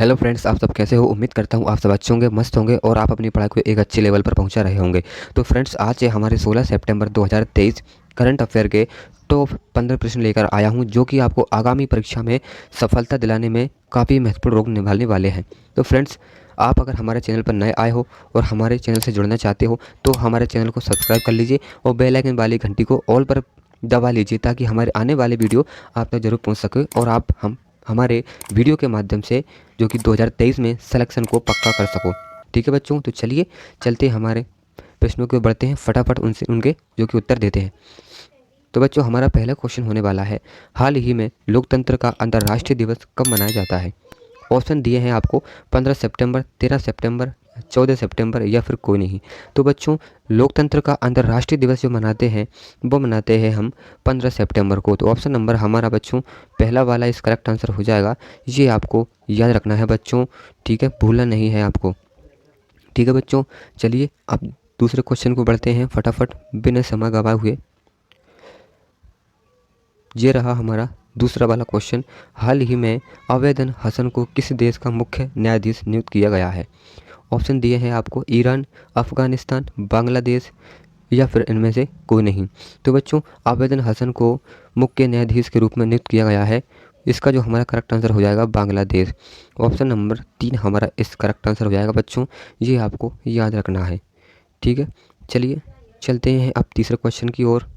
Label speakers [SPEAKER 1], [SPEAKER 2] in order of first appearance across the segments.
[SPEAKER 1] Hello friends, आप सब कैसे हो। उम्मीद करता हूँ आप सब अच्छे होंगे, मस्त होंगे और आप अपनी पढ़ाई को एक अच्छे लेवल पर पहुंचा रहे होंगे। तो फ्रेंड्स, आज से हमारे 16 सितंबर 2023 करंट अफेयर के टॉप 15 प्रश्न लेकर आया हूं, जो कि आपको आगामी परीक्षा में सफलता दिलाने में काफ़ी महत्वपूर्ण रोल निभाने वाले हैं। तो फ्रेंड्स, आप अगर हमारे चैनल पर नए आए हो और हमारे चैनल से जुड़ना चाहते हो तो हमारे चैनल को सब्सक्राइब कर लीजिए और बेल आइकन वाली घंटी को ऑल पर दबा लीजिए, ताकि हमारे आने वाले वीडियो आप तक जरूर पहुँच सके और आप हमारे वीडियो के माध्यम से जो कि 2023 में सिलेक्शन को पक्का कर सको। ठीक है बच्चों, तो चलिए चलते हमारे प्रश्नों की ओर बढ़ते हैं, फटाफट उनसे उनके जो कि उत्तर देते हैं। तो बच्चों, हमारा पहला क्वेश्चन होने वाला है, हाल ही में लोकतंत्र का अंतर्राष्ट्रीय दिवस कब मनाया जाता है। ऑप्शन दिए हैं आपको 15 सितंबर, 13 सितंबर, 14 सितंबर या फिर कोई नहीं। तो बच्चों, लोकतंत्र का अंतर्राष्ट्रीय दिवस जो मनाते हैं वो मनाते हैं हम 15 सितंबर को। तो ऑप्शन नंबर हमारा बच्चों पहला वाला इस करेक्ट आंसर हो जाएगा। ये आपको याद रखना है बच्चों, ठीक है, भूलना नहीं है आपको। ठीक है बच्चों, चलिए अब दूसरे क्वेश्चन को बढ़ते हैं फटाफट बिना समय गवाए हुए। ये रहा हमारा दूसरा वाला क्वेश्चन, हाल ही में आवेदन हसन को किस देश का मुख्य न्यायाधीश नियुक्त किया गया है। ऑप्शन दिए हैं आपको ईरान, अफ़गानिस्तान, बांग्लादेश या फिर इनमें से कोई नहीं। तो बच्चों, आवेदन हसन को मुख्य न्यायाधीश के रूप में नियुक्त किया गया है। इसका जो हमारा करेक्ट आंसर हो जाएगा बांग्लादेश। ऑप्शन नंबर 3 हमारा इस करेक्ट आंसर हो जाएगा बच्चों, ये आपको याद रखना है। ठीक है, चलिए चलते हैं अब तीसरे क्वेश्चन की ओर।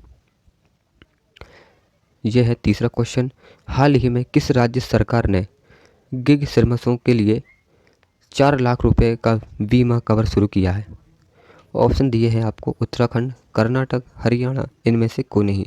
[SPEAKER 1] यह है तीसरा क्वेश्चन, हाल ही में किस राज्य सरकार ने गिग श्रमिकों के लिए 4 लाख रुपए का बीमा कवर शुरू किया है। ऑप्शन दिए हैं आपको उत्तराखंड, कर्नाटक, हरियाणा, इनमें से कोई नहीं।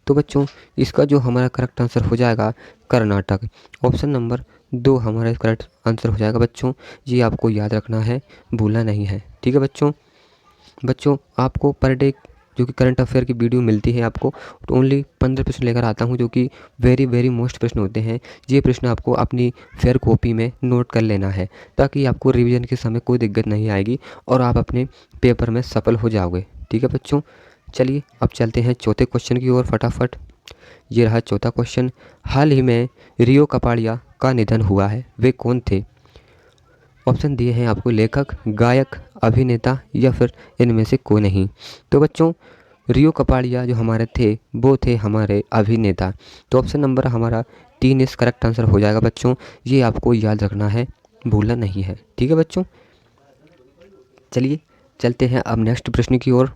[SPEAKER 1] तो बच्चों, इसका जो हमारा करेक्ट आंसर हो जाएगा कर्नाटक। ऑप्शन नंबर 2 हमारा करेक्ट आंसर हो जाएगा बच्चों, ये आपको याद रखना है, भूलना नहीं है। ठीक है बच्चों, आपको पर डे जो कि करंट अफेयर की वीडियो मिलती है आपको, तो ओनली 15 प्रश्न लेकर आता हूं, जो कि वेरी वेरी मोस्ट प्रश्न होते हैं। ये प्रश्न आपको अपनी फेयर कॉपी में नोट कर लेना है, ताकि आपको रिवीजन के समय कोई दिक्कत नहीं आएगी और आप अपने पेपर में सफल हो जाओगे। ठीक है बच्चों, चलिए अब चलते हैं चौथे क्वेश्चन की ओर फटाफट। ये रहा चौथा क्वेश्चन, हाल ही में रियो कपाड़िया का निधन हुआ है, वे कौन थे। ऑप्शन दिए हैं आपको लेखक, गायक, अभिनेता या फिर इनमें से कोई नहीं। तो बच्चों, रियो कपाड़िया जो हमारे थे वो थे हमारे अभिनेता। तो ऑप्शन नंबर हमारा 3 इस करेक्ट आंसर हो जाएगा बच्चों, ये आपको याद रखना है, भूलना नहीं है। ठीक है बच्चों, चलिए चलते हैं अब नेक्स्ट प्रश्न की ओर।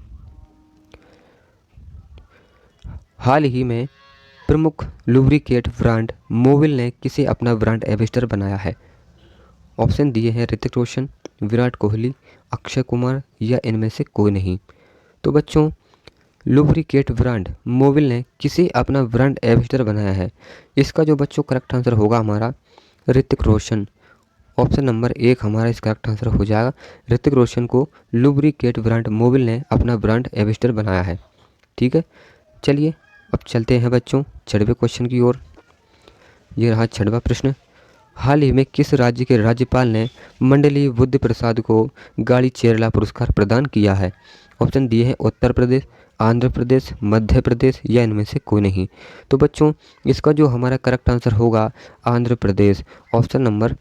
[SPEAKER 1] हाल ही में प्रमुख लुब्रिकेट ब्रांड मोबिल ने किसे अपना ब्रांड एम्बेसडर बनाया है। ऑप्शन दिए हैं ऋतिक रोशन, विराट कोहली, अक्षय कुमार या इनमें से कोई नहीं। तो बच्चों, लुब्रिकेट ब्रांड मोबिल ने किसे अपना ब्रांड एम्बेसडर बनाया है। इसका जो बच्चों करेक्ट आंसर होगा हमारा ऋतिक रोशन। ऑप्शन नंबर 1 हमारा इस करेक्ट आंसर हो जाएगा। ऋतिक रोशन को लुब्रिकेट ब्रांड मोबिल ने अपना ब्रांड एम्बेसडर बनाया है। ठीक है, चलिए अब चलते हैं बच्चों छठवें क्वेश्चन की ओर। ये रहा छठवां प्रश्न, हाल ही में किस राज्य के राज्यपाल ने मंडली बुद्ध प्रसाद को गाड़ी चेरला पुरस्कार प्रदान किया है। ऑप्शन दिए हैं उत्तर प्रदेश, आंध्र प्रदेश, मध्य प्रदेश या इनमें से कोई नहीं। तो बच्चों, इसका जो हमारा करेक्ट आंसर होगा आंध्र प्रदेश। ऑप्शन नंबर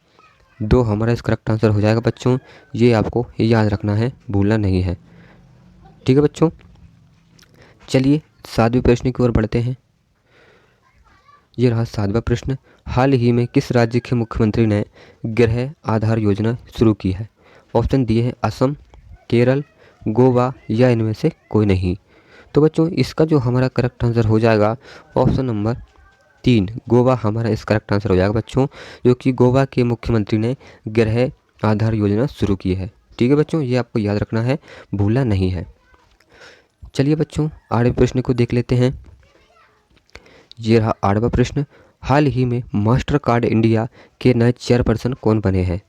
[SPEAKER 1] 2 हमारा इस करेक्ट आंसर हो जाएगा बच्चों, ये आपको याद रखना है, भूलना नहीं है। ठीक है बच्चों, चलिए 7वें प्रश्न की ओर बढ़ते हैं। ये रहा 7वां प्रश्न, हाल ही में किस राज्य के मुख्यमंत्री ने गृह आधार योजना शुरू की है। ऑप्शन दिए हैं असम, केरल, गोवा या इनमें से कोई नहीं। तो बच्चों, इसका जो हमारा करेक्ट आंसर हो जाएगा ऑप्शन नंबर 3 गोवा हमारा इस करेक्ट आंसर हो जाएगा बच्चों, जो कि गोवा के मुख्यमंत्री ने गृह आधार योजना शुरू की है। ठीक है बच्चों, ये आपको याद रखना है, भूलना नहीं है। चलिए बच्चों, 8वें प्रश्न को देख लेते हैं। ये रहा 8वां प्रश्न, हाल ही में मास्टर कार्ड इंडिया के नए चेयरपर्सन कौन बने हैं।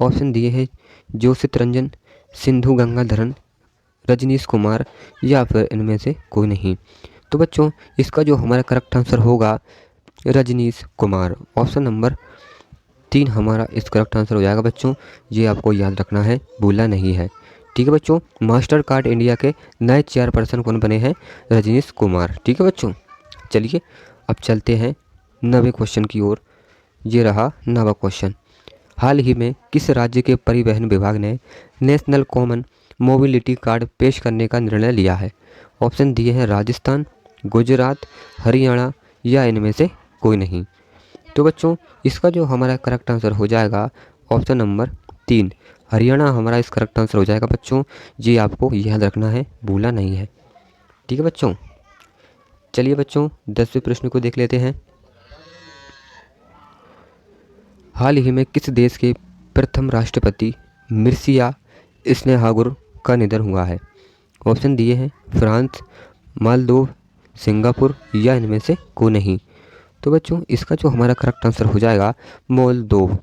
[SPEAKER 1] ऑप्शन दिए हैं जोशित रंजन, सिंधु गंगाधरन, रजनीश कुमार या फिर इनमें से कोई नहीं। तो बच्चों, इसका जो हमारा करेक्ट आंसर होगा रजनीश कुमार। ऑप्शन नंबर 3 हमारा इस करेक्ट आंसर हो जाएगा बच्चों, ये आपको याद रखना है, भूलना नहीं है। ठीक है बच्चों, मास्टर कार्ड इंडिया के नए चेयरपर्सन कौन बने हैं, रजनीश कुमार। ठीक है बच्चों, चलिए अब चलते हैं 9वें क्वेश्चन की ओर। ये रहा 9वां क्वेश्चन, हाल ही में किस राज्य के परिवहन विभाग ने नेशनल कॉमन मोबिलिटी कार्ड पेश करने का निर्णय लिया है? ऑप्शन दिए हैं राजस्थान, गुजरात, हरियाणा या इनमें से कोई नहीं। तो बच्चों इसका जो हमारा करेक्ट आंसर हो जाएगा ऑप्शन नंबर 3, हरियाणा हमारा इस करेक्ट आंसर हो जाएगा बच्चों। ये आपको याद रखना है, भूलना नहीं है। ठीक है बच्चों, चलिए बच्चों 10वें प्रश्न को देख लेते हैं। हाल ही में किस देश के प्रथम राष्ट्रपति मिर्सिया स्नेहागुर का निधन हुआ है? ऑप्शन दिए हैं फ्रांस, मालदीव, सिंगापुर या इनमें से कोई नहीं। तो बच्चों इसका जो हमारा करेक्ट आंसर हो जाएगा मोल्दोव।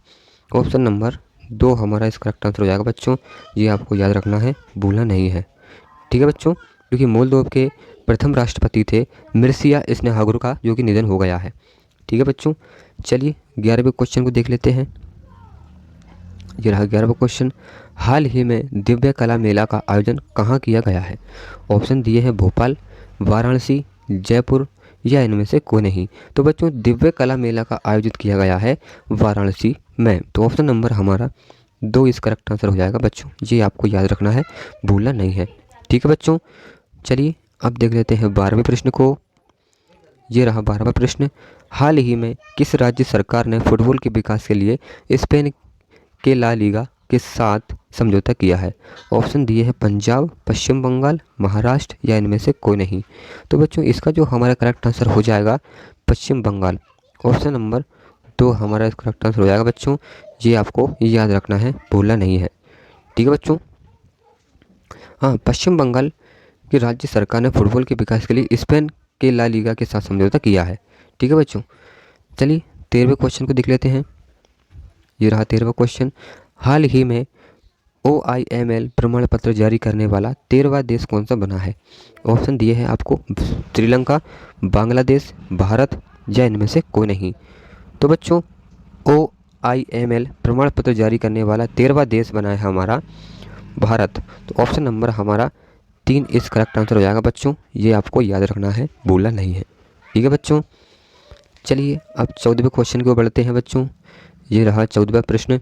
[SPEAKER 1] ऑप्शन नंबर 2 हमारा इस करेक्ट आंसर हो जाएगा बच्चों। ये आपको याद रखना है, भूलना नहीं है। ठीक है बच्चों, क्योंकि मोल्दोव के प्रथम राष्ट्रपति थे मिर्सिया स्नेहागुर का, जो कि निधन हो गया है। ठीक है बच्चों, चलिए 11वें क्वेश्चन को देख लेते हैं। ये रहा 11वां क्वेश्चन। हाल ही में दिव्य कला मेला का आयोजन कहाँ किया गया है? ऑप्शन दिए हैं भोपाल, वाराणसी, जयपुर या इनमें से कोई नहीं। तो बच्चों दिव्य कला मेला का आयोजित किया गया है वाराणसी में। तो ऑप्शन नंबर हमारा 2 इस करेक्ट आंसर हो जाएगा बच्चों। ये आपको याद रखना है, भूलना नहीं है। ठीक है बच्चों, चलिए अब देख लेते हैं 12वें प्रश्न को। ये रहा 12वां प्रश्न। हाल ही में किस राज्य सरकार ने फुटबॉल के विकास के लिए स्पेन के ला लीगा के साथ समझौता किया है? ऑप्शन दिए हैं पंजाब, पश्चिम बंगाल, महाराष्ट्र या इनमें से कोई नहीं। तो बच्चों इसका जो हमारा करेक्ट आंसर हो जाएगा पश्चिम बंगाल। ऑप्शन नंबर 2 हमारा करेक्ट आंसर हो जाएगा बच्चों। ये आपको याद रखना है, भूलना नहीं है। ठीक है बच्चों, हाँ पश्चिम बंगाल की राज्य सरकार ने फुटबॉल के विकास के लिए स्पेन के ला लीगा के साथ समझौता किया है। ठीक है बच्चों, चलिए 13वें क्वेश्चन को देख लेते हैं। ये रहा 13वां क्वेश्चन। हाल ही में OIML प्रमाण पत्र जारी करने वाला 13वां देश कौन सा बना है? ऑप्शन दिए हैं आपको श्रीलंका, बांग्लादेश, भारत या इनमें से कोई नहीं। तो बच्चों OIML प्रमाण पत्र जारी करने वाला 13वां देश बना है हमारा भारत। तो ऑप्शन नंबर हमारा 3 इस करेक्ट आंसर हो जाएगा बच्चों। ये आपको याद रखना है, भूलना नहीं है। ठीक है बच्चों, चलिए अब 14वें क्वेश्चन को बढ़ते हैं बच्चों। ये रहा 14वां प्रश्न।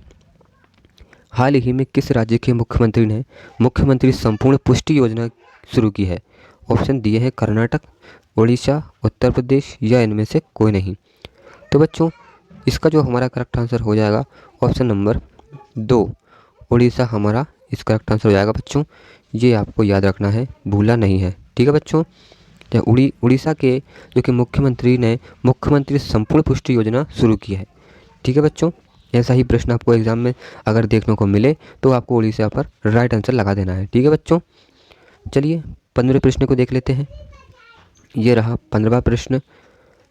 [SPEAKER 1] हाल ही में किस राज्य के मुख्यमंत्री ने मुख्यमंत्री संपूर्ण पुष्टि योजना शुरू की है? ऑप्शन दिए हैं कर्नाटक, उड़ीसा, उत्तर प्रदेश या इनमें से कोई नहीं। तो बच्चों इसका जो हमारा करेक्ट आंसर हो जाएगा ऑप्शन नंबर 2 उड़ीसा हमारा इस करेक्ट आंसर हो जाएगा बच्चों। ये आपको याद रखना है, भूलना नहीं है। ठीक है बच्चों, उड़ीसा के जो कि मुख्यमंत्री ने मुख्यमंत्री संपूर्ण पुष्टि योजना शुरू की है। ठीक है बच्चों, ऐसा ही प्रश्न आपको एग्जाम में अगर देखने को मिले तो आपको उड़ीसा पर राइट आंसर लगा देना है। ठीक है बच्चों, चलिए 15वें प्रश्न को देख लेते हैं। ये रहा 15वां प्रश्न।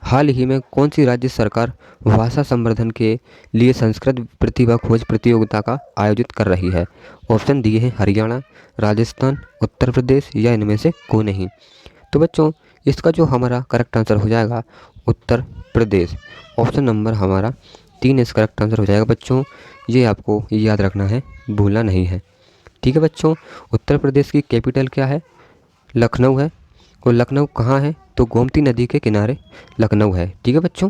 [SPEAKER 1] हाल ही में कौन सी राज्य सरकार भाषा संवर्धन के लिए संस्कृत प्रतिभा खोज प्रतियोगिता का आयोजित कर रही है? ऑप्शन दिए हैं हरियाणा, राजस्थान, उत्तर प्रदेश या इनमें से कोई नहीं। तो बच्चों इसका जो हमारा करेक्ट आंसर हो जाएगा उत्तर प्रदेश। ऑप्शन नंबर हमारा 3 इस करेक्ट आंसर हो जाएगा बच्चों। ये आपको याद रखना है, भूलना नहीं है। ठीक है बच्चों, उत्तर प्रदेश की कैपिटल क्या है? लखनऊ है। और लखनऊ कहाँ है? तो गोमती नदी के किनारे लखनऊ है। ठीक है बच्चों,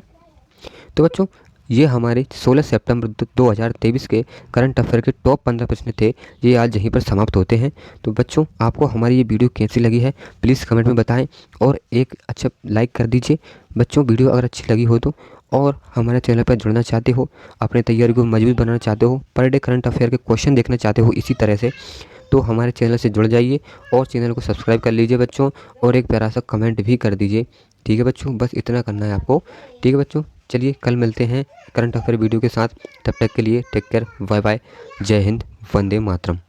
[SPEAKER 1] तो बच्चों ये हमारे 16 सितंबर 2023 के करंट अफेयर के टॉप 15 प्रश्न थे। ये आज यहीं पर समाप्त होते हैं। तो बच्चों आपको हमारी ये वीडियो कैसी लगी है प्लीज़ कमेंट में बताएं और एक अच्छा लाइक कर दीजिए। बच्चों वीडियो अगर अच्छी लगी हो तो, और हमारे चैनल पर जुड़ना चाहते हो, अपने तैयारी को मजबूत बनाना चाहते हो, पर डे करंट अफेयर के क्वेश्चन देखना चाहते हो इसी तरह से, तो हमारे चैनल से जुड़ जाइए और चैनल को सब्सक्राइब कर लीजिए बच्चों, और एक प्यारा सा कमेंट भी कर दीजिए। ठीक है बच्चों, बस इतना करना है आपको। ठीक है बच्चों, चलिए कल मिलते हैं करंट अफेयर वीडियो के साथ। तब तक के लिए टेक केयर, बाय बाय, जय हिंद, वंदे मातरम।